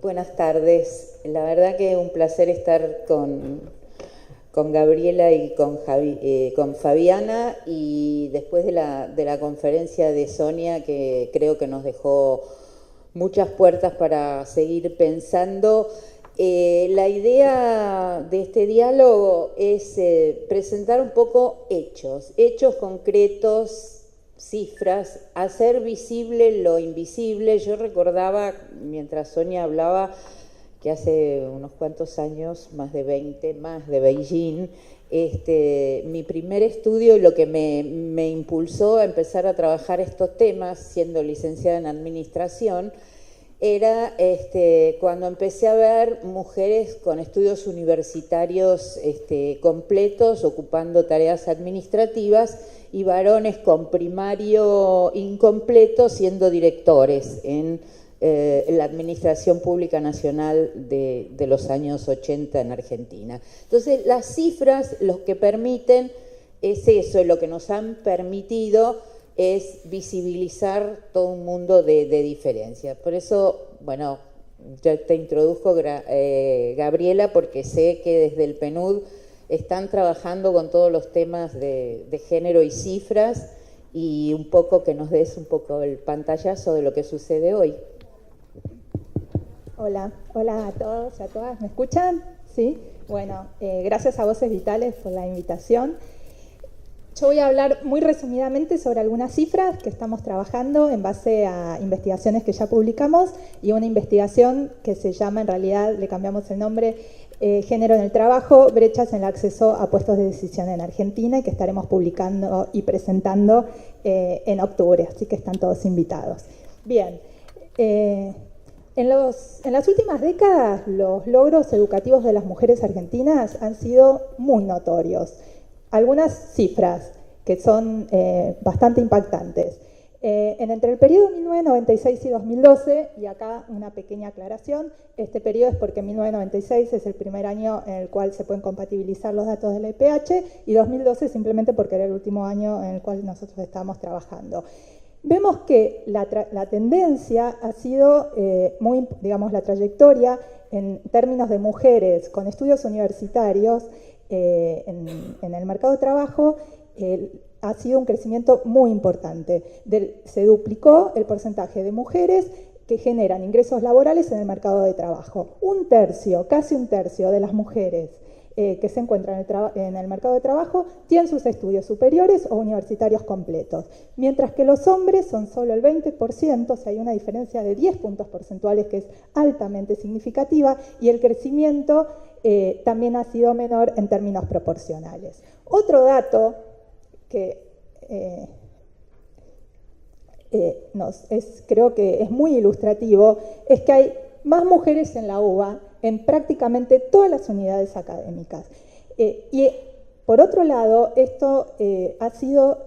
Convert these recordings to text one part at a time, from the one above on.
Buenas tardes. La verdad que un placer estar con Gabriela y con Fabiana, y después de la conferencia de Sonia, que creo que nos dejó muchas puertas para seguir pensando. La idea de este diálogo es presentar un poco hechos concretos, cifras, hacer visible lo invisible. Yo recordaba, mientras Sonia hablaba, que hace unos cuantos años, más de Beijing, mi primer estudio y lo que me impulsó a empezar a trabajar estos temas, siendo licenciada en administración, era cuando empecé a ver mujeres con estudios universitarios completos, ocupando tareas administrativas, y varones con primario incompleto siendo directores en la Administración Pública Nacional de los años 80 en Argentina. Entonces, las cifras lo que permiten es eso, lo que nos han permitido es visibilizar todo un mundo de diferencias. Por eso, bueno, ya te introduzco, Gabriela, porque sé que desde el PNUD están trabajando con todos los temas de género y cifras, y un poco que nos des un poco el pantallazo de lo que sucede hoy. Hola a todos y a todas. ¿Me escuchan? ¿Sí? Bueno, gracias a Voces Vitales por la invitación. Yo voy a hablar muy resumidamente sobre algunas cifras que estamos trabajando en base a investigaciones que ya publicamos y una investigación que se llama, en realidad le cambiamos el nombre, Género en el Trabajo, brechas en el acceso a puestos de decisión en Argentina, y que estaremos publicando y presentando en octubre, así que están todos invitados. Bien, en las últimas décadas los logros educativos de las mujeres argentinas han sido muy notorios. Algunas cifras que son bastante impactantes. Entre el periodo 1996 y 2012, y acá una pequeña aclaración, este periodo es porque 1996 es el primer año en el cual se pueden compatibilizar los datos de la IPH, y 2012 simplemente porque era el último año en el cual nosotros estábamos trabajando. Vemos que la tendencia ha sido la trayectoria en términos de mujeres con estudios universitarios en el mercado de trabajo, ha sido un crecimiento muy importante. Se duplicó el porcentaje de mujeres que generan ingresos laborales en el mercado de trabajo. Casi un tercio de las mujeres que se encuentran en el mercado de trabajo tienen sus estudios superiores o universitarios completos, mientras que los hombres son solo el 20%, o sea, hay una diferencia de 10 puntos porcentuales que es altamente significativa, y el crecimiento también ha sido menor en términos proporcionales. Otro dato que creo que es muy ilustrativo es que hay más mujeres en la UBA en prácticamente todas las unidades académicas. Y por otro lado, esto ha sido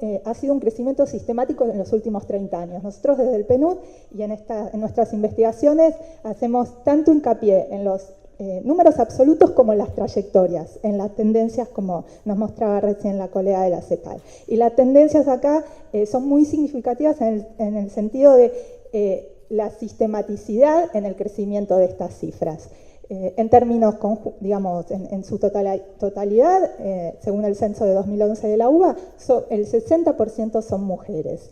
un crecimiento sistemático en los últimos 30 años. Nosotros desde el PNUD y en nuestras investigaciones hacemos tanto hincapié en los números absolutos como en las trayectorias, en las tendencias, como nos mostraba recién la colega de la CEPAL. Y las tendencias acá son muy significativas en el sentido de la sistematicidad en el crecimiento de estas cifras. En términos, digamos, en su totalidad, según el censo de 2011 de la UBA, el 60% son mujeres.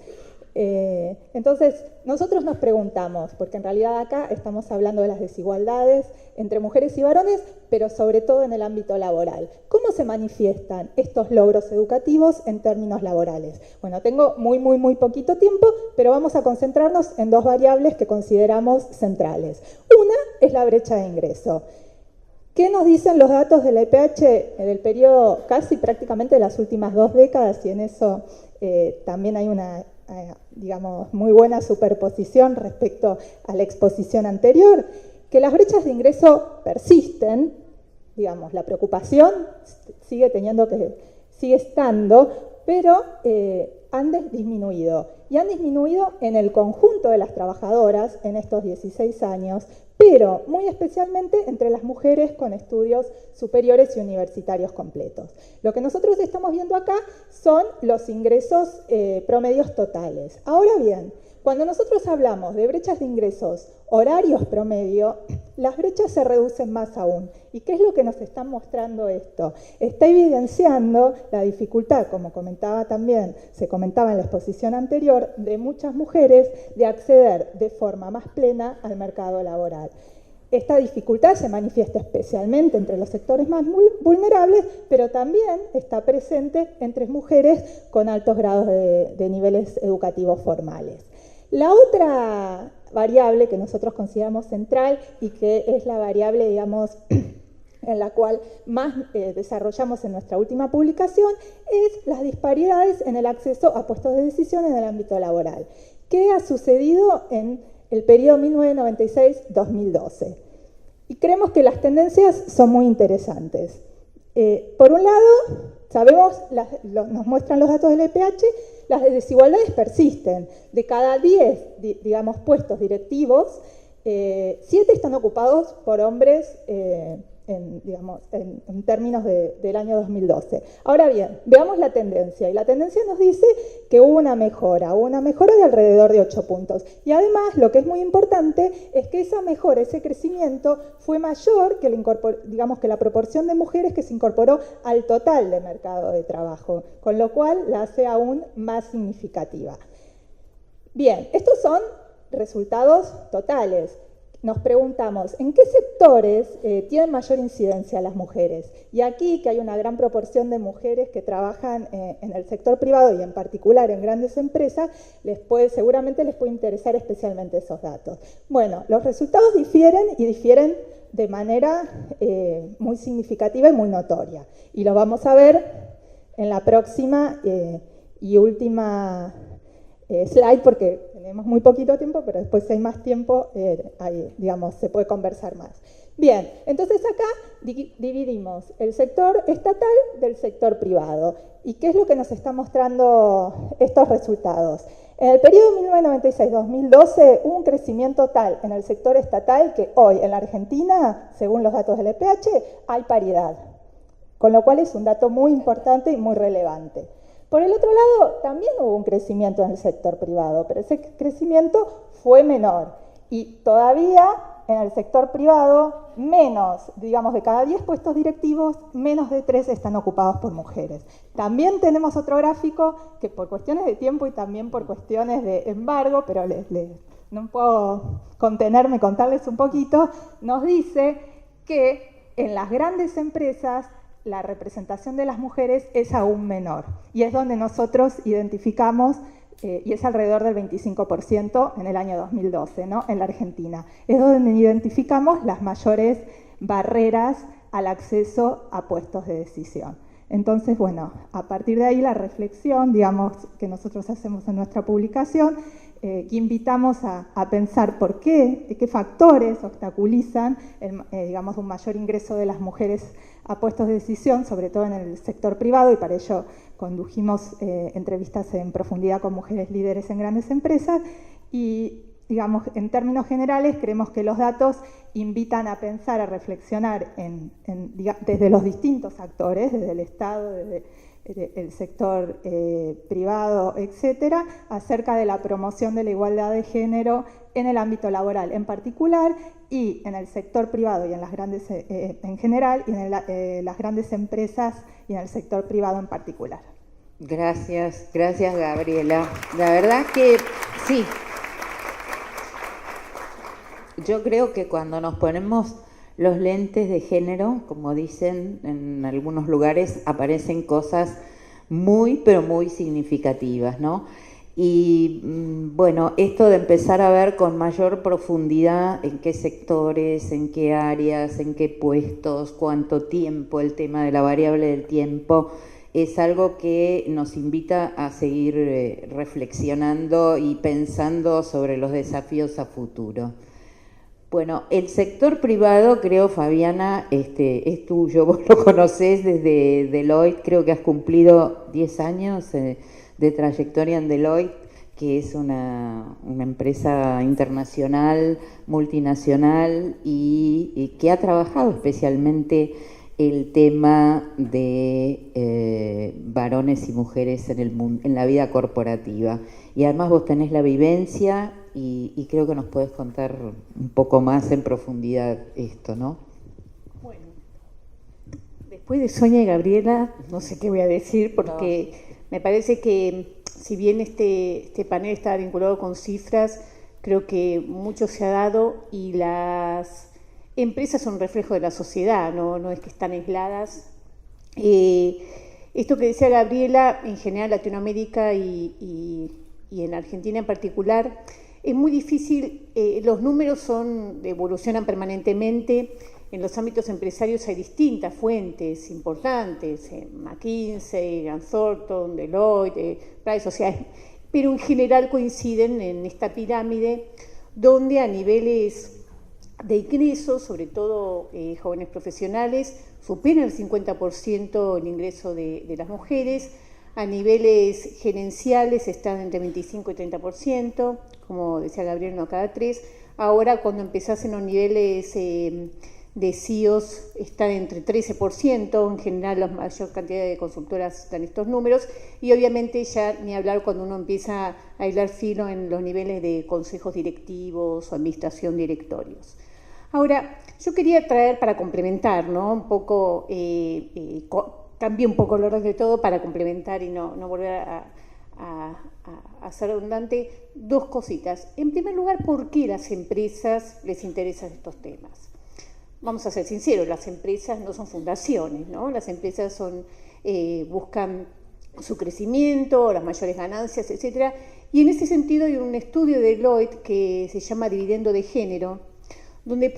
Entonces, nosotros nos preguntamos, porque en realidad acá estamos hablando de las desigualdades entre mujeres y varones, pero sobre todo en el ámbito laboral. ¿Cómo se manifiestan estos logros educativos en términos laborales? Bueno, tengo muy poquito tiempo, pero vamos a concentrarnos en dos variables que consideramos centrales. Una es la brecha de ingreso. ¿Qué nos dicen los datos de la IPH del periodo casi prácticamente de las últimas 2 décadas? Y en eso también hay una digamos, muy buena superposición respecto a la exposición anterior, que las brechas de ingreso persisten, digamos, la preocupación sigue estando, pero han disminuido. Y han disminuido en el conjunto de las trabajadoras en estos 16 años, pero muy especialmente entre las mujeres con estudios superiores y universitarios completos. Lo que nosotros estamos viendo acá son los ingresos promedios totales. Ahora bien, Cuando nosotros hablamos de brechas de ingresos horarios promedio, las brechas se reducen más aún. ¿Y qué es lo que nos está mostrando esto? Está evidenciando la dificultad, como se comentaba en la exposición anterior, de muchas mujeres de acceder de forma más plena al mercado laboral. Esta dificultad se manifiesta especialmente entre los sectores más vulnerables, pero también está presente entre mujeres con altos grados de niveles educativos formales. La otra variable que nosotros consideramos central y que es la variable, digamos, en la cual más desarrollamos en nuestra última publicación, es las disparidades en el acceso a puestos de decisión en el ámbito laboral. ¿Qué ha sucedido en el periodo 1996-2012? Y creemos que las tendencias son muy interesantes. Por un lado, sabemos, nos muestran los datos del EPH, las desigualdades persisten. De cada 10, digamos, puestos directivos, 7 están ocupados por hombres en términos del año 2012. Ahora bien, veamos la tendencia. Y la tendencia nos dice que hubo una mejora de alrededor de 8 puntos. Y además, lo que es muy importante es que esa mejora, ese crecimiento, fue mayor que la proporción de mujeres que se incorporó al total del mercado de trabajo, con lo cual la hace aún más significativa. Bien, estos son resultados totales. Nos preguntamos, ¿en qué sectores tienen mayor incidencia las mujeres? Y aquí, que hay una gran proporción de mujeres que trabajan en el sector privado y en particular en grandes empresas, seguramente les puede interesar especialmente esos datos. Bueno, los resultados difieren de manera muy significativa y muy notoria. Y lo vamos a ver en la próxima y última slide, porque tenemos muy poquito tiempo, pero después si hay más tiempo, se puede conversar más. Bien, entonces acá dividimos el sector estatal del sector privado. ¿Y qué es lo que nos está mostrando estos resultados? En el periodo 1996-2012 hubo un crecimiento tal en el sector estatal que hoy en la Argentina, según los datos del EPH, hay paridad, con lo cual es un dato muy importante y muy relevante. Por el otro lado, también hubo un crecimiento en el sector privado, pero ese crecimiento fue menor. Y todavía en el sector privado, menos, digamos, de cada 10 puestos directivos, menos de 3 están ocupados por mujeres. También tenemos otro gráfico que por cuestiones de tiempo y también por cuestiones de embargo, pero no puedo contenerme, contarles un poquito, nos dice que en las grandes empresas la representación de las mujeres es aún menor. Y es donde nosotros identificamos, y es alrededor del 25% en el año 2012, ¿no? En la Argentina. Es donde identificamos las mayores barreras al acceso a puestos de decisión. Entonces, bueno, a partir de ahí la reflexión, digamos, que nosotros hacemos en nuestra publicación, que invitamos a pensar por qué factores obstaculizan, digamos, un mayor ingreso de las mujeres a puestos de decisión, sobre todo en el sector privado, y para ello condujimos entrevistas en profundidad con mujeres líderes en grandes empresas, y, digamos, en términos generales, creemos que los datos invitan a pensar, a reflexionar desde los distintos actores, desde el Estado, desde el sector privado, etcétera, acerca de la promoción de la igualdad de género en el ámbito laboral en particular y en el sector privado y en las grandes en general y en las grandes empresas y en el sector privado en particular. Gracias Gabriela. La verdad que sí. Yo creo que cuando nos ponemos los lentes de género, como dicen en algunos lugares, aparecen cosas muy, pero muy significativas, ¿no? Y bueno, esto de empezar a ver con mayor profundidad en qué sectores, en qué áreas, en qué puestos, cuánto tiempo, el tema de la variable del tiempo, es algo que nos invita a seguir reflexionando y pensando sobre los desafíos a futuro. Bueno, el sector privado, creo, Fabiana, es tuyo, vos lo conocés desde Deloitte, creo que has cumplido 10 años de trayectoria en Deloitte, que es una empresa internacional, multinacional, y que ha trabajado especialmente el tema de varones y mujeres en el mundo, en la vida corporativa. Y además vos tenés la vivencia y creo que nos podés contar un poco más en profundidad esto, ¿no? Bueno, después de Sonia y Gabriela, no sé qué voy a decir, porque me parece que si bien este panel está vinculado con cifras, creo que mucho se ha dado y las empresas son un reflejo de la sociedad, no es que están aisladas. Esto que decía Gabriela, en general Latinoamérica y en Argentina en particular, es muy difícil, los números evolucionan permanentemente. En los ámbitos empresarios hay distintas fuentes importantes, McKinsey, Grant Thornton, Deloitte, Price, o sea, pero en general coinciden en esta pirámide donde a niveles de ingresos, sobre todo jóvenes profesionales, superan el 50% el ingreso de las mujeres. A niveles gerenciales están entre 25 y 30%, como decía Gabriel, uno cada tres. Ahora, cuando empezás en los niveles de CEOs, están entre 13%, en general la mayor cantidad de consultoras dan estos números, y obviamente ya ni hablar cuando uno empieza a hilar filo en los niveles de consejos directivos o administración directorios. Ahora, yo quería traer para complementar, ¿no? Un poco, cambié un poco el orden de todo para complementar y no volver a ser redundante, dos cositas. En primer lugar, ¿por qué las empresas les interesan estos temas? Vamos a ser sinceros, las empresas no son fundaciones, ¿no? Las empresas buscan su crecimiento, las mayores ganancias, etcétera. Y en ese sentido hay un estudio de Deloitte que se llama Dividendo de Género, donde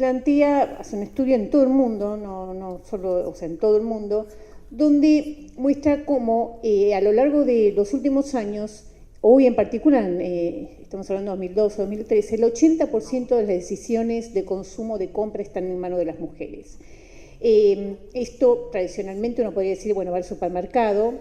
hace un estudio en todo el mundo, no solo, o sea, en todo el mundo, donde muestra cómo a lo largo de los últimos años, hoy en particular, estamos hablando de 2012 o 2013, el 80% de las decisiones de consumo, de compra, están en manos de las mujeres. Esto tradicionalmente uno podría decir, bueno, va al supermercado.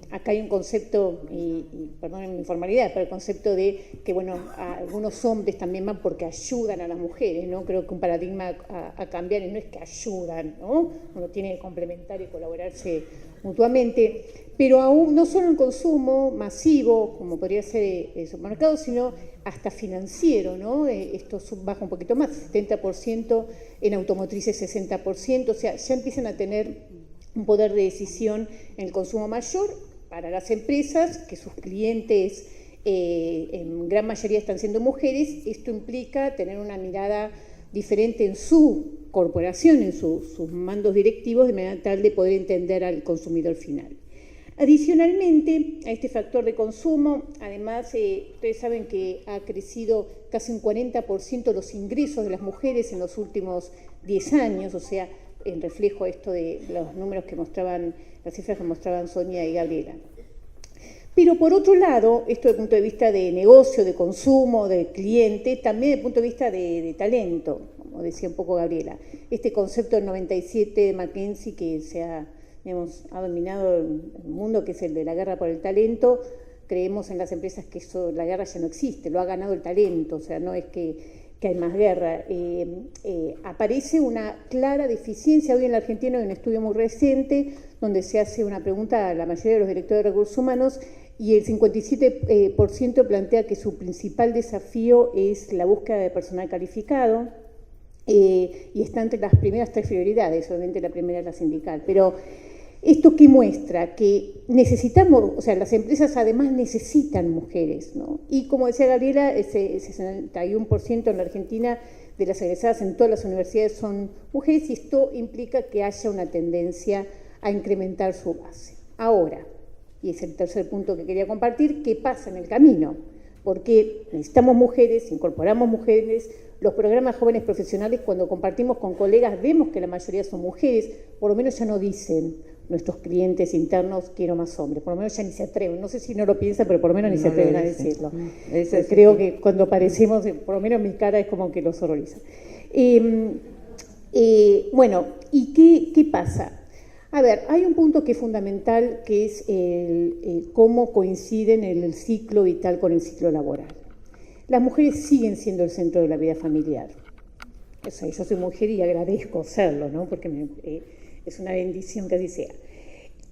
Acá hay un concepto, y perdonen mi informalidad, pero el concepto de que, bueno, algunos hombres también van porque ayudan a las mujeres, ¿no? Creo que un paradigma a cambiar no es que ayudan, ¿no? Uno tiene que complementar y colaborarse mutuamente, pero aún no solo en consumo masivo, como podría ser el supermercado, sino hasta financiero, ¿no? Esto baja un poquito más, 70%, en automotrices 60%, o sea, ya empiezan a tener un poder de decisión en el consumo mayor para las empresas, que sus clientes en gran mayoría están siendo mujeres. Esto implica tener una mirada diferente en su corporación, en sus mandos directivos, de manera tal de poder entender al consumidor final. Adicionalmente a este factor de consumo, además, ustedes saben que ha crecido casi un 40% los ingresos de las mujeres en los últimos 10 años, o sea, en reflejo a esto de los números que mostraban, las cifras que mostraban Sonia y Gabriela. Pero por otro lado, esto desde el punto de vista de negocio, de consumo, de cliente, también desde el punto de vista de talento, como decía un poco Gabriela. Este concepto del 97 de McKinsey que ha dominado el mundo, que es el de la guerra por el talento. Creemos en las empresas que la guerra ya no existe, lo ha ganado el talento, o sea, no es que hay más guerra. Aparece una clara deficiencia hoy en la Argentina, hay un estudio muy reciente donde se hace una pregunta a la mayoría de los directores de recursos humanos y el 57% plantea que su principal desafío es la búsqueda de personal calificado y está entre las primeras tres prioridades, obviamente la primera es la sindical, pero ¿esto qué muestra? Que necesitamos, o sea, las empresas además necesitan mujeres, ¿no? Y como decía Gabriela, ese 61% en la Argentina de las egresadas en todas las universidades son mujeres y esto implica que haya una tendencia a incrementar su base. Ahora, y es el tercer punto que quería compartir, ¿qué pasa en el camino? Porque necesitamos mujeres, incorporamos mujeres. Los programas jóvenes profesionales, cuando compartimos con colegas, vemos que la mayoría son mujeres, por lo menos ya no dicen nuestros clientes internos, quiero más hombres, por lo menos ya ni se atreven, no sé si no lo piensan, pero por lo menos ni se atreven a decirlo. Creo que cuando aparecemos, por lo menos mi cara es como que los horroriza. Bueno, ¿y qué pasa? A ver, hay un punto que es fundamental, que es cómo coinciden el ciclo vital con el ciclo laboral. Las mujeres siguen siendo el centro de la vida familiar. O sea, yo soy mujer y agradezco serlo, ¿no? Porque es una bendición que así sea.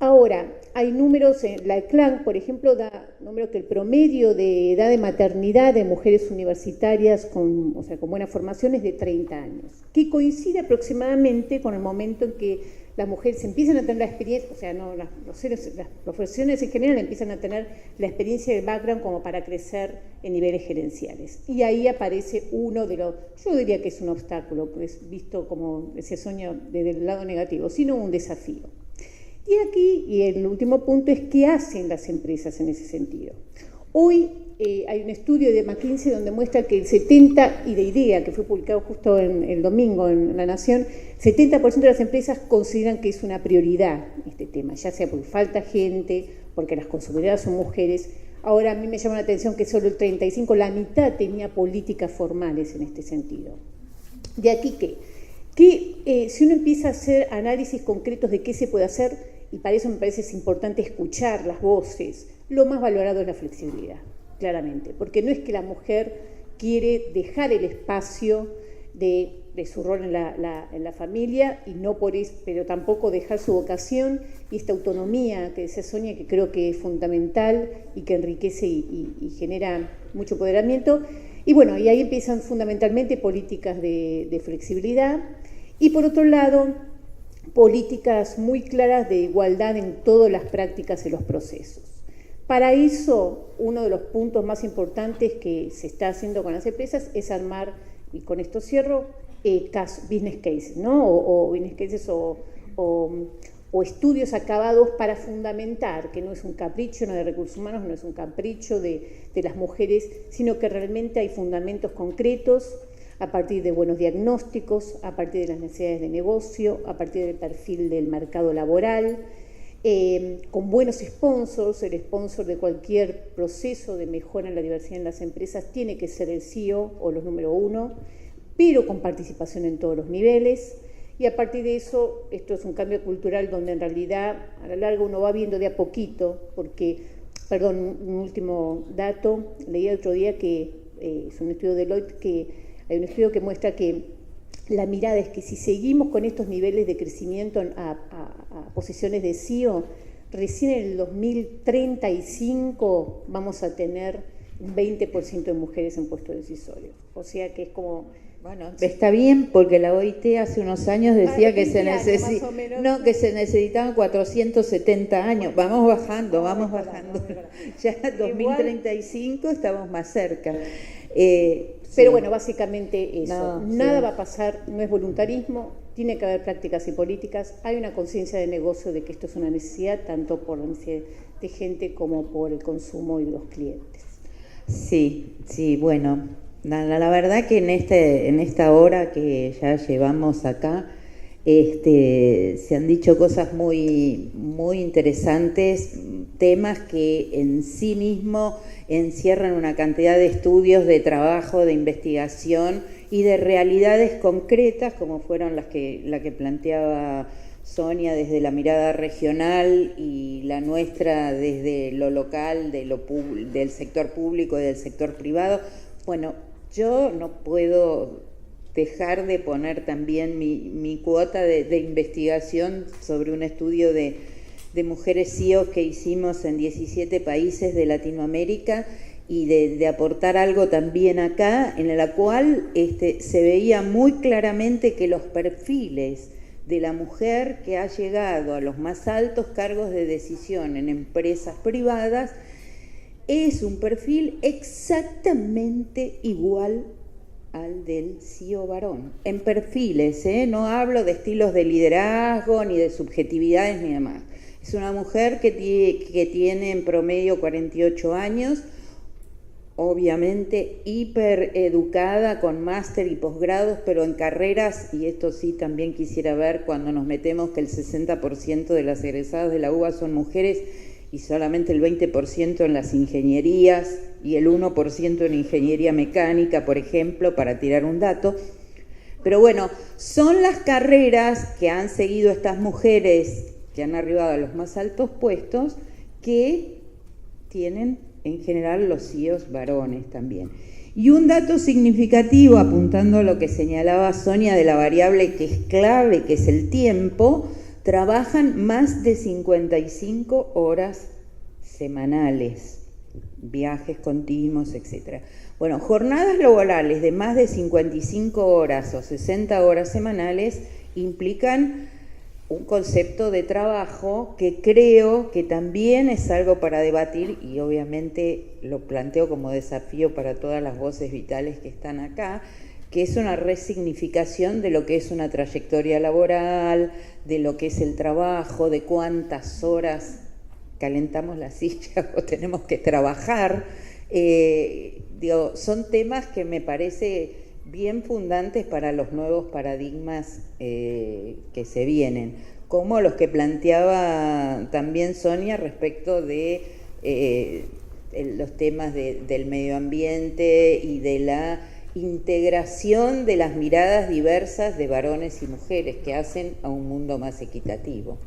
Ahora, hay números, la ECLAN, por ejemplo, da número que el promedio de edad de maternidad de mujeres universitarias con buena formación es de 30 años, que coincide aproximadamente con el momento en que las mujeres empiezan a tener la experiencia, o sea, no, las profesiones en general empiezan a tener la experiencia del background como para crecer en niveles gerenciales. Y ahí aparece uno de los, yo diría que es un obstáculo, pues visto como ese sueño desde el lado negativo, sino un desafío. Y aquí, y el último punto es qué hacen las empresas en ese sentido. Hoy hay un estudio de McKinsey donde muestra que el 70%, y de IDEA, que fue publicado justo el domingo en La Nación, 70% de las empresas consideran que es una prioridad este tema, ya sea porque falta gente, porque las consumidoras son mujeres. Ahora a mí me llama la atención que solo el 35%, la mitad tenía políticas formales en este sentido. De aquí que si uno empieza a hacer análisis concretos de qué se puede hacer, y para eso me parece es importante escuchar las voces, lo más valorado es la flexibilidad, claramente, porque no es que la mujer quiere dejar el espacio de su rol en la familia, y no por eso, pero tampoco dejar su vocación y esta autonomía que decía Sonia, que creo que es fundamental y que enriquece y genera mucho empoderamiento. Y bueno, y ahí empiezan fundamentalmente políticas de flexibilidad, y por otro lado, políticas muy claras de igualdad en todas las prácticas y los procesos. Para eso, uno de los puntos más importantes que se está haciendo con las empresas es armar, y con esto cierro, business cases, ¿no? O business cases o estudios acabados para fundamentar que no es un capricho, no de recursos humanos, no es un capricho de las mujeres, sino que realmente hay fundamentos concretos a partir de buenos diagnósticos, a partir de las necesidades de negocio, a partir del perfil del mercado laboral, con buenos sponsors. El sponsor de cualquier proceso de mejora en la diversidad en las empresas tiene que ser el CEO o los número uno, pero con participación en todos los niveles. Y a partir de eso, esto es un cambio cultural donde en realidad a la larga uno va viendo de a poquito, porque, perdón, un último dato, leí el otro día que es un estudio de Deloitte, que hay un estudio que muestra que la mirada es que si seguimos con estos niveles de crecimiento a posiciones de CEO, recién en el 2035 vamos a tener un 20% de mujeres en puestos decisorios. O sea que es como... Bueno, está bien, porque la OIT hace unos años decía que se necesitaban 470 años. Vamos bajando. Ya en 2035 estamos más cerca. Pero bueno, básicamente eso. Nada va a pasar, no es voluntarismo, tiene que haber prácticas y políticas. Hay una conciencia de negocio de que esto es una necesidad, tanto por la necesidad de gente como por el consumo y los clientes. Sí, bueno. La verdad que en esta hora que ya llevamos acá, se han dicho cosas muy, muy interesantes, temas que en sí mismo encierran una cantidad de estudios, de trabajo, de investigación y de realidades concretas, como fueron la que planteaba Sonia desde la mirada regional y la nuestra desde lo local, del sector público y del sector privado. Bueno, yo no puedo dejar de poner también mi cuota de investigación sobre un estudio de mujeres CEOs que hicimos en 17 países de Latinoamérica y de aportar algo también acá, en la cual se veía muy claramente que los perfiles de la mujer que ha llegado a los más altos cargos de decisión en empresas privadas es un perfil exactamente igual al del CEO varón, en perfiles, no hablo de estilos de liderazgo, ni de subjetividades, ni demás. Es una mujer que tiene en promedio 48 años, obviamente hipereducada, con máster y posgrados, pero en carreras, y esto sí también quisiera ver cuando nos metemos que el 60% de las egresadas de la UBA son mujeres, y solamente el 20% en las ingenierías y el 1% en ingeniería mecánica, por ejemplo, para tirar un dato. Pero bueno, son las carreras que han seguido estas mujeres que han arribado a los más altos puestos que tienen en general los CEOs varones también. Y un dato significativo, apuntando a lo que señalaba Sonia de la variable que es clave, que es el tiempo, trabajan más de 55 horas semanales, viajes continuos, etc. Bueno, jornadas laborales de más de 55 horas o 60 horas semanales implican un concepto de trabajo que creo que también es algo para debatir, y obviamente lo planteo como desafío para todas las voces vitales que están acá, que es una resignificación de lo que es una trayectoria laboral, de lo que es el trabajo, de cuántas horas calentamos la silla o tenemos que trabajar. Son temas que me parece bien fundantes para los nuevos paradigmas que se vienen, como los que planteaba también Sonia respecto de los temas del medio ambiente y de la integración de las miradas diversas de varones y mujeres que hacen a un mundo más equitativo.